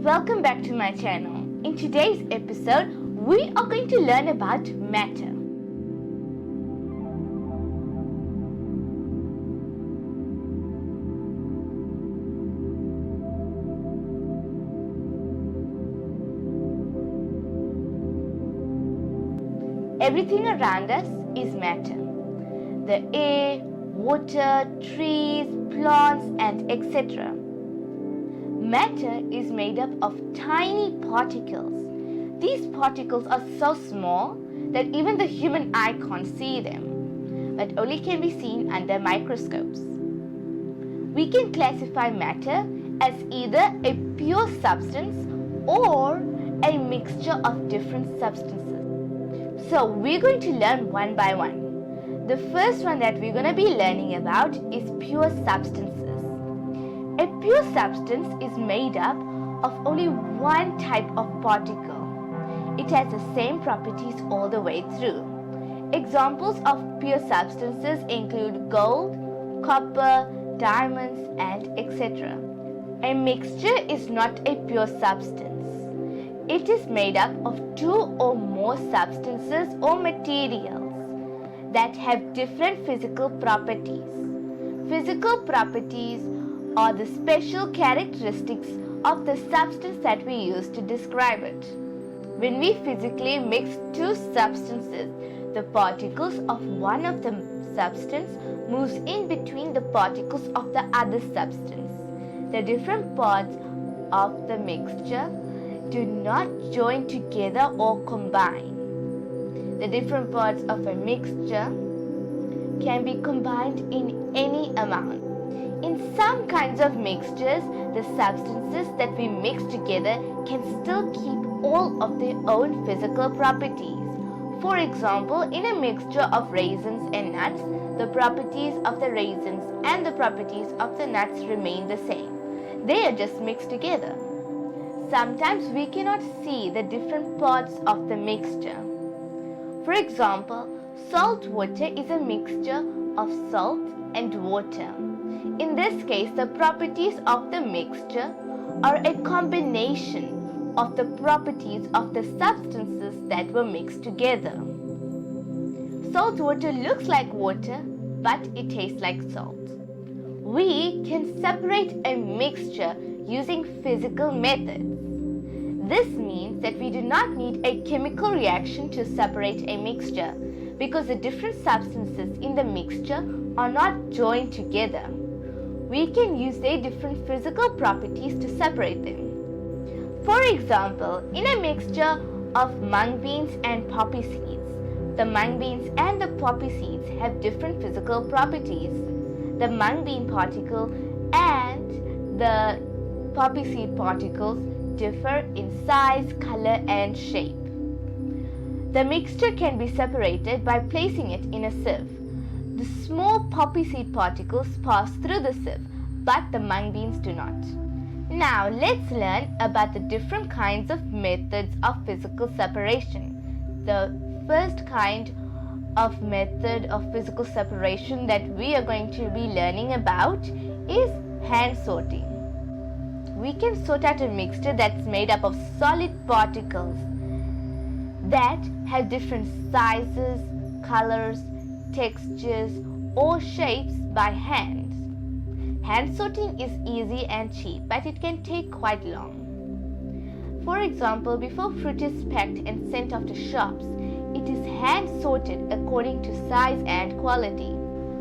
Welcome back to my channel. In today's episode, we are going to learn about matter. Everything around us is matter. The air, water, trees, plants, and etc. Matter is made up of tiny particles. These particles are so small that even the human eye can't see them, but only can be seen under microscopes. We can classify matter as either a pure substance or a mixture of different substances. So we're going to learn one by one. The first one that we're going to be learning about is pure substances. A pure substance is made up of only one type of particle. It has the same properties all the way through. Examples of pure substances include gold, copper, diamonds, and etc. A mixture is not a pure substance. It is made up of two or more substances or materials that have different physical properties. Physical properties are the special characteristics of the substance that we use to describe it. When we physically mix two substances, the particles of one of the substance moves in between the particles of the other substance. The different parts of the mixture do not join together or combine. The different parts of a mixture can be combined in any amount. In some kinds of mixtures, the substances that we mix together can still keep all of their own physical properties. For example, in a mixture of raisins and nuts, the properties of the raisins and the properties of the nuts remain the same. They are just mixed together. Sometimes we cannot see the different parts of the mixture. For example, salt water is a mixture of salt and water. In this case, the properties of the mixture are a combination of the properties of the substances that were mixed together. Salt water looks like water, but it tastes like salt. We can separate a mixture using physical methods. This means that we do not need a chemical reaction to separate a mixture because the different substances in the mixture are not joined together. We can use their different physical properties to separate them. For example, in a mixture of mung beans and poppy seeds, the mung beans and the poppy seeds have different physical properties. The mung bean particle and the poppy seed particles differ in size, color, and shape. The mixture can be separated by placing it in a sieve. The small poppy seed particles pass through the sieve, but the mung beans do not. Now let's learn about the different kinds of methods of physical separation. The first kind of method of physical separation that we are going to be learning about is hand sorting. We can sort out a mixture that's made up of solid particles that have different sizes, colors, textures, or shapes by hand. Hand sorting is easy and cheap, but it can take quite long. For example, before fruit is packed and sent off to shops, it is hand sorted according to size and quality.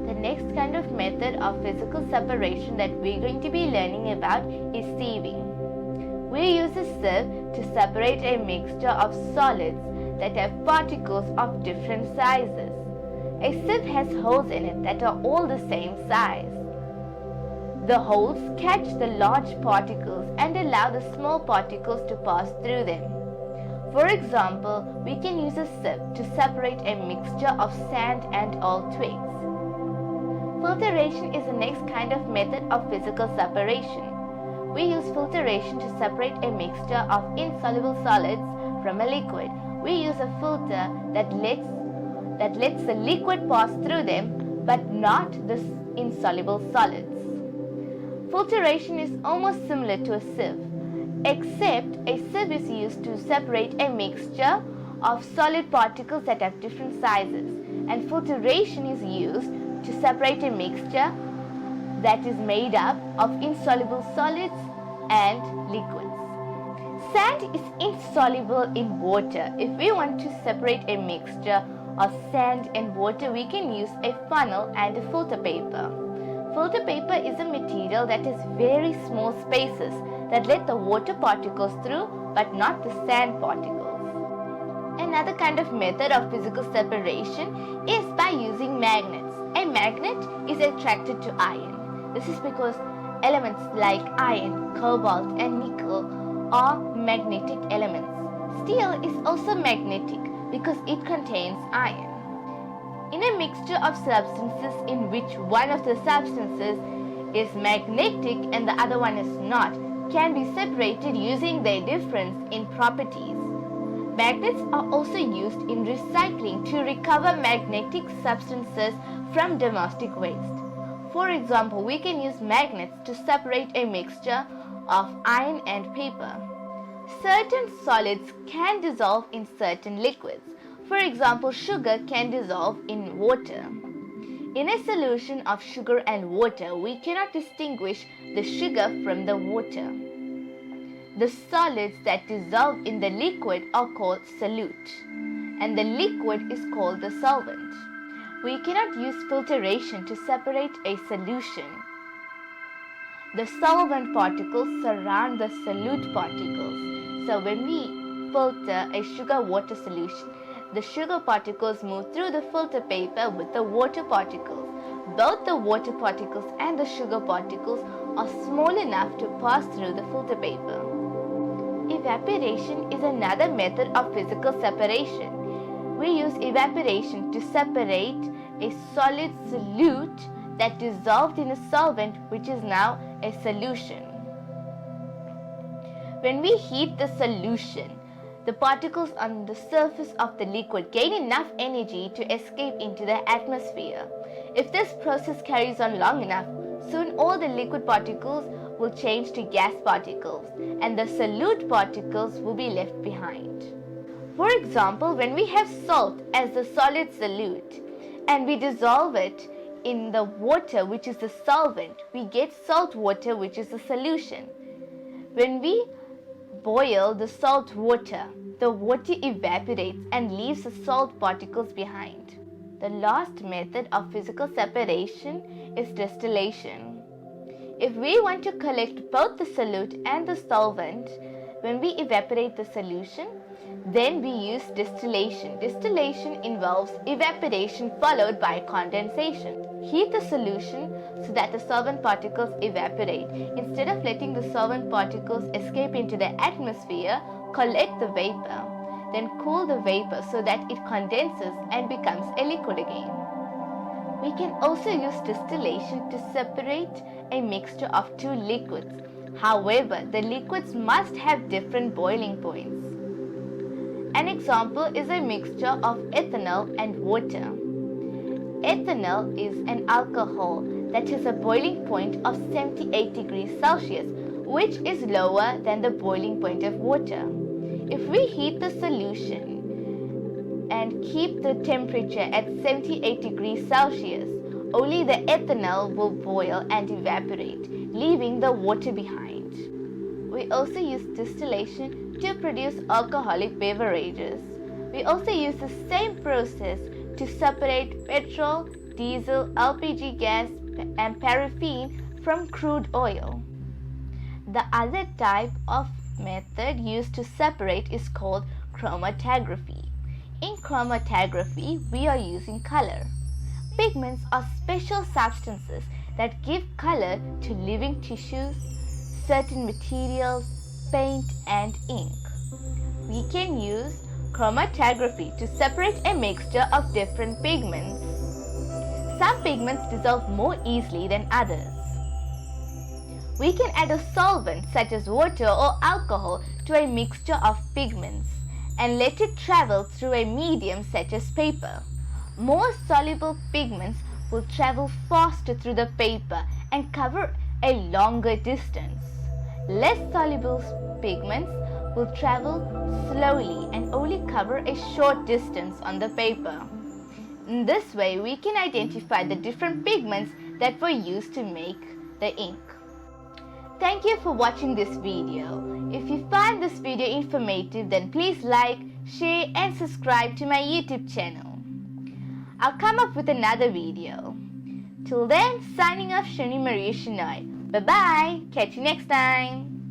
The next kind of method of physical separation that we're going to be learning about is sieving. We use a sieve to separate a mixture of solids that have particles of different sizes. A sieve has holes in it that are all the same size. The holes catch the large particles and allow the small particles to pass through them. For example, we can use a sieve to separate a mixture of sand and old twigs. Filtration is the next kind of method of physical separation. We use filtration to separate a mixture of insoluble solids from a liquid. We use a filter that lets the liquid pass through them, but not the insoluble solids. Filtration is almost similar to a sieve. except a sieve is used to separate a mixture of solid particles that have different sizes, and filtration is used to separate a mixture that is made up of insoluble solids and liquids. Sand is insoluble in water. If we want to separate a mixture of sand and water, we can use a funnel and a filter paper. Filter paper is a material that has very small spaces that let the water particles through but not the sand particles. Another kind of method of physical separation is by using magnets. A magnet is attracted to iron. This is because elements like iron, cobalt and nickel are magnetic elements. Steel is also magnetic because it contains iron. In a mixture of substances in which one of the substances is magnetic and the other one is not, can be separated using their difference in properties. Magnets are also used in recycling to recover magnetic substances from domestic waste. For example, we can use magnets to separate a mixture of iron and paper. Certain solids can dissolve in certain liquids. For example, sugar can dissolve in water. In a solution of sugar and water, we cannot distinguish the sugar from the water. The solids that dissolve in the liquid are called solute, and the liquid is called the solvent. We cannot use filtration to separate a solution. The solvent particles surround the solute particles. So when we filter a sugar-water solution, the sugar particles move through the filter paper with the water particles. Both the water particles and the sugar particles are small enough to pass through the filter paper. Evaporation is another method of physical separation. We use evaporation to separate a solid solute that dissolved in a solvent which is now a solution. When we heat the solution, the particles on the surface of the liquid gain enough energy to escape into the atmosphere. If this process carries on long enough, soon all the liquid particles will change to gas particles and the solute particles will be left behind. For example, when we have salt as the solid solute and we dissolve it in the water which is the solvent, we get salt water which is the solution. When we boil the salt water, the water evaporates and leaves the salt particles behind. The last method of physical separation is distillation. If we want to collect both the solute and the solvent, when we evaporate the solution, then we use distillation. Distillation involves evaporation followed by condensation. Heat the solution so that the solvent particles evaporate. Instead of letting the solvent particles escape into the atmosphere, collect the vapor. Then cool the vapor so that it condenses and becomes a liquid again. We can also use distillation to separate a mixture of two liquids. However, the liquids must have different boiling points. An example is a mixture of ethanol and water. Ethanol is an alcohol that has a boiling point of 78 degrees Celsius, which is lower than the boiling point of water. If we heat the solution and keep the temperature at 78 degrees Celsius, only the ethanol will boil and evaporate, leaving the water behind. We also use distillation to produce alcoholic beverages. We also use the same process to separate petrol, diesel, LPG gas, and paraffin from crude oil. The other type of method used to separate is called chromatography. In chromatography, we are using color. Pigments are special substances that give color to living tissues, certain materials, paint, and ink. We can use chromatography to separate a mixture of different pigments. Some pigments dissolve more easily than others. We can add a solvent such as water or alcohol to a mixture of pigments and let it travel through a medium such as paper. More soluble pigments will travel faster through the paper and cover a longer distance. Less soluble pigments will travel slowly and only cover a short distance on the paper. In this way, we can identify the different pigments that were used to make the ink. Thank you for watching this video. If you find this video informative, then please like, share and subscribe to my YouTube channel. I'll come up with another video. Till then, signing off, Shani Maria Shinoy. Bye bye. Catch you next time.